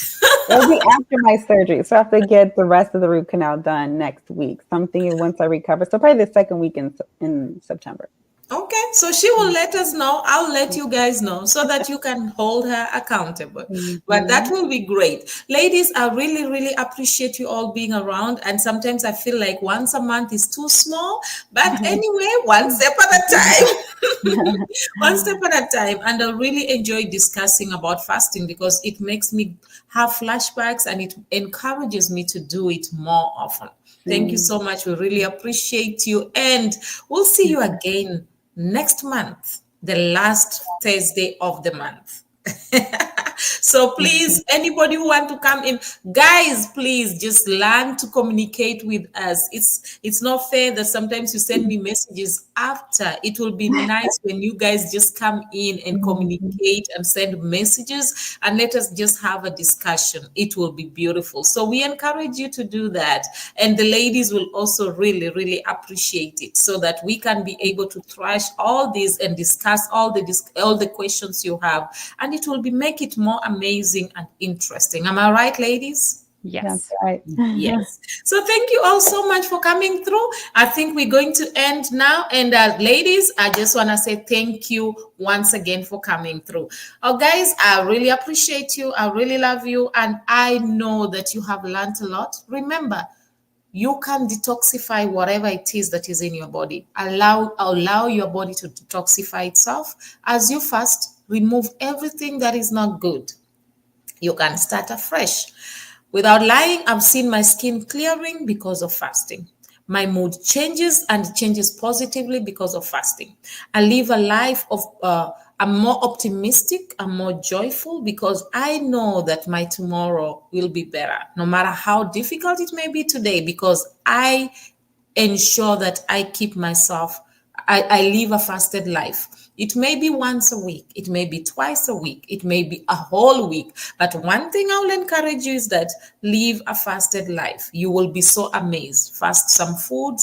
It'll be after my surgery, so I have to get the rest of the root canal done next week. Something once I recover. So probably the second week in September. Okay, so she will let us know. I'll let you guys know so that you can hold her accountable. But that will be great. Ladies, I really, really appreciate you all being around. And sometimes I feel like once a month is too small. But anyway, one step at a time. One step at a time. And I really enjoy discussing about fasting because it makes me have flashbacks and it encourages me to do it more often. Thank you so much. We really appreciate you. And we'll see you again next month, the last Thursday of the month. So please, anybody who want to come in, guys, please just learn to communicate with us. It's not fair that sometimes you send me messages after. It will be nice when you guys just come in and communicate and send messages and let us just have a discussion. It will be beautiful. So we encourage you to do that. And the ladies will also really, really appreciate it, so that we can be able to thrash all this and discuss all the questions you have. And it will make it more amazing and interesting. Am I right, ladies? Yes. That's right. Yes. So thank you all so much for coming through. I think we're going to end now. And ladies, I just want to say thank you once again for coming through. Oh, guys, I really appreciate you. I really love you. And I know that you have learned a lot. Remember, you can detoxify whatever it is that is in your body. Allow your body to detoxify itself. As you fast, remove everything that is not good. You can start afresh. Without lying, I've seen my skin clearing because of fasting. My mood changes, and it changes positively because of fasting. I live a life of, I'm more optimistic, I'm more joyful, because I know that my tomorrow will be better, no matter how difficult it may be today, because I ensure that I keep myself, I live a fasted life. It may be once a week, it may be twice a week, it may be a whole week. But one thing I will encourage you is that live a fasted life. You will be so amazed. Fast some food,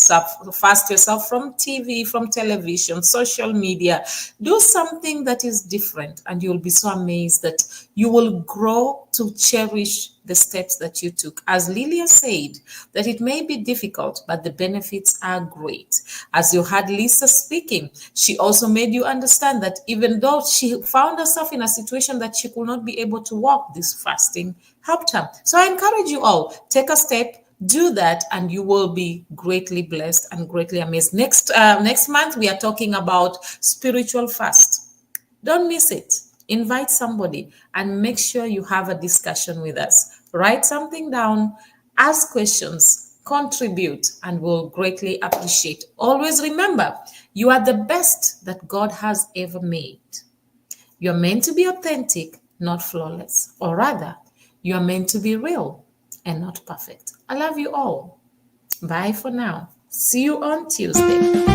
fast yourself from TV, from television, social media. Do something that is different, and you'll be so amazed that you will grow to cherish the steps that you took. As Lillia said, that it may be difficult, but the benefits are great. As you heard Lisa speaking, she also made you understand that even though she found herself in a situation that she could not be able to walk, this fasting helped her. So I encourage you all, take a step, do that, and you will be greatly blessed and greatly amazed. Next month, we are talking about spiritual fast. Don't miss it. Invite somebody and make sure you have a discussion with us. Write something down, ask questions, contribute, and we'll greatly appreciate. Always remember, you are the best that God has ever made. You're meant to be authentic, not flawless. Or rather, you are meant to be real and not perfect. I love you all. Bye for now. See you on Tuesday.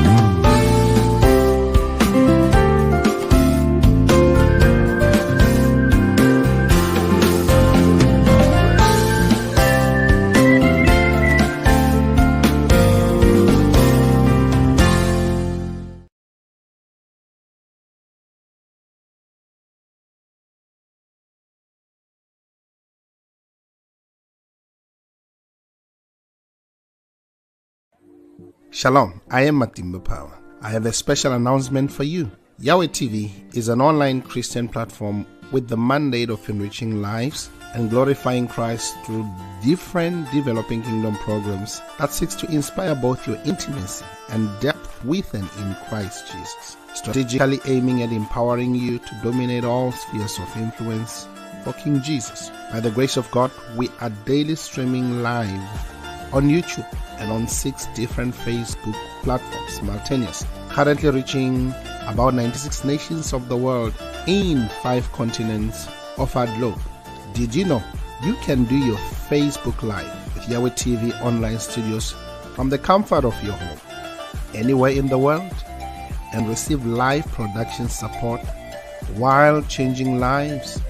Shalom, I am Matimba Power. I have a special announcement for you. Yahweh TV is an online Christian platform with the mandate of enriching lives and glorifying Christ through different developing kingdom programs that seeks to inspire both your intimacy and depth with and in Christ Jesus, strategically aiming at empowering you to dominate all spheres of influence for King Jesus. By the grace of God, we are daily streaming live on YouTube and on 6 different Facebook platforms simultaneously, currently reaching about 96 nations of the world in 5 continents of our globe. Did you know you can do your Facebook Live with Yahweh TV online studios from the comfort of your home, anywhere in the world, and receive live production support while changing lives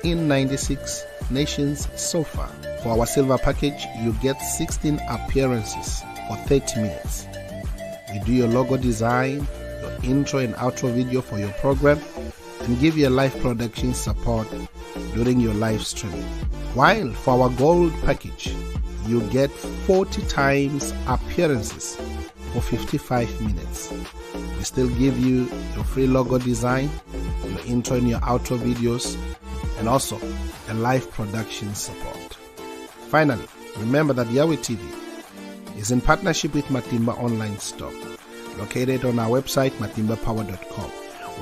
in 96 nations so far? For our silver package, you get 16 appearances for 30 minutes. We do your logo design, your intro and outro video for your program, and give you live production support during your live streaming. While for our gold package, you get 40 times appearances for 55 minutes. We still give you your free logo design, your intro and your outro videos, and also a live production support. Finally, remember that Yahweh TV is in partnership with Matimba Online Store, located on our website, matimbapower.com,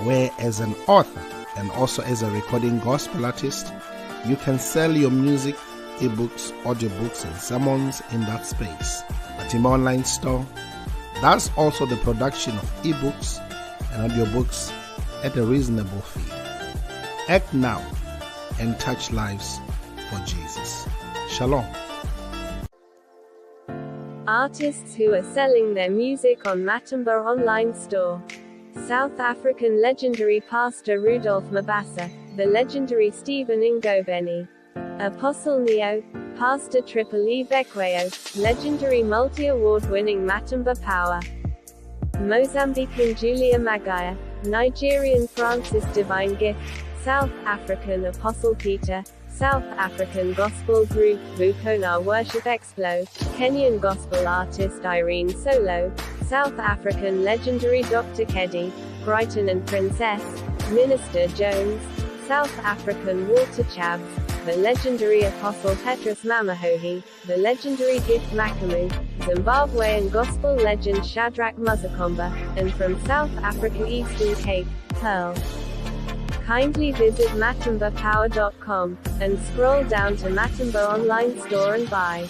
where as an author and also as a recording gospel artist, you can sell your music, ebooks, audiobooks, and sermons in that space. Matimba Online Store does also the production of ebooks and audiobooks at a reasonable fee. Act now and touch lives for Jesus. Shalom. Artists who are selling their music on Matimba Online Store. South African legendary pastor Rudolph Mabasa, the legendary Stephen Ngobeni, Apostle Neo, Pastor Triple E Bekweyo, legendary multi-award-winning Matimba Power, Mozambican Julia Magaya, Nigerian Francis Divine Gift, South African Apostle Peter, South African Gospel Group Vukona Worship Explo, Kenyan Gospel Artist Irene Solo, South African legendary Dr. Keddy, Brighton and Princess, Minister Jones, South African Walter Chabs, the legendary Apostle Petrus Mamahohi, the legendary Gift Makamu, Zimbabwean Gospel legend Shadrach Muzakomba, and from South Africa Eastern Cape, Pearl. Kindly visit matimbapower.com, and scroll down to Matimba Online Store and buy.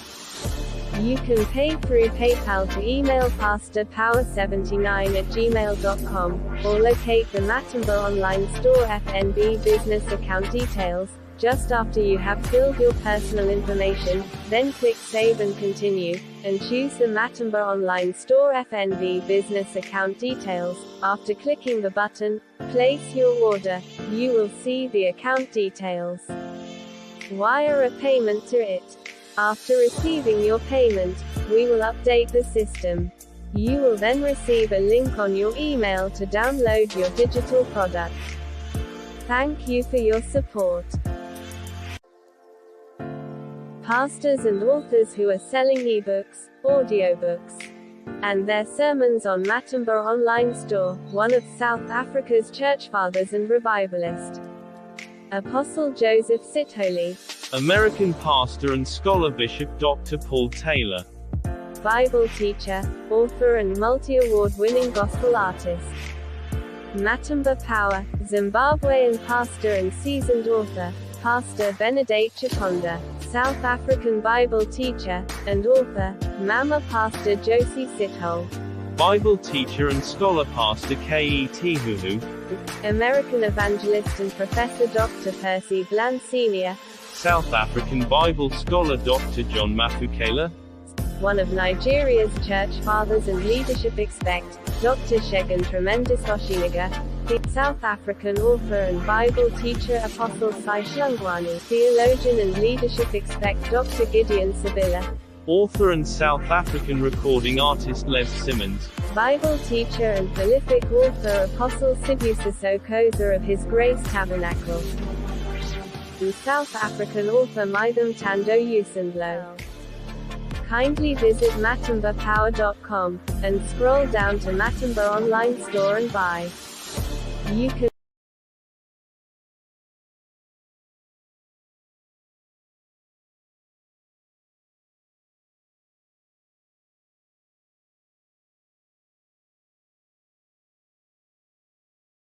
You can pay through PayPal to email pastorpower79@gmail.com, or locate the Matimba Online Store FNB business account details, just after you have filled your personal information, then click Save and Continue, and choose the Matimba Online Store FNB business account details. After clicking the button, Place Your Order, you will see the account details. Wire a payment to it. After receiving your payment, we will update the system. You will then receive a link on your email to download your digital product. Thank you for your support. Pastors and authors who are selling ebooks, audiobooks, and their sermons on Matimba Online Store, one of South Africa's church fathers and revivalist, Apostle Joseph Sithole, American pastor and scholar Bishop Dr. Paul Taylor, Bible teacher, author and multi-award-winning gospel artist, Matimba Power, Zimbabwean pastor and seasoned author, Pastor Benedict Chikonda, South African Bible teacher, and author, Mama Pastor Josie Sithole, Bible teacher and scholar Pastor K.E.T. Huhu, American evangelist and professor Dr. Percy Bland Sr., South African Bible scholar Dr. John Mafukela, one of Nigeria's church fathers and leadership expect, Dr. Shegun Tremendous Oshiniga, the South African author and Bible teacher Apostle Sai Shlungwani, theologian and leadership expect Dr. Gideon Sabila, author and South African recording artist Les Simmons, Bible teacher and prolific author Apostle Sibusiso Koza of His Grace Tabernacle, and South African author Mitham Tando Usendlo. Kindly visit matimbapower.com, and scroll down to Matimba Online Store and buy. You can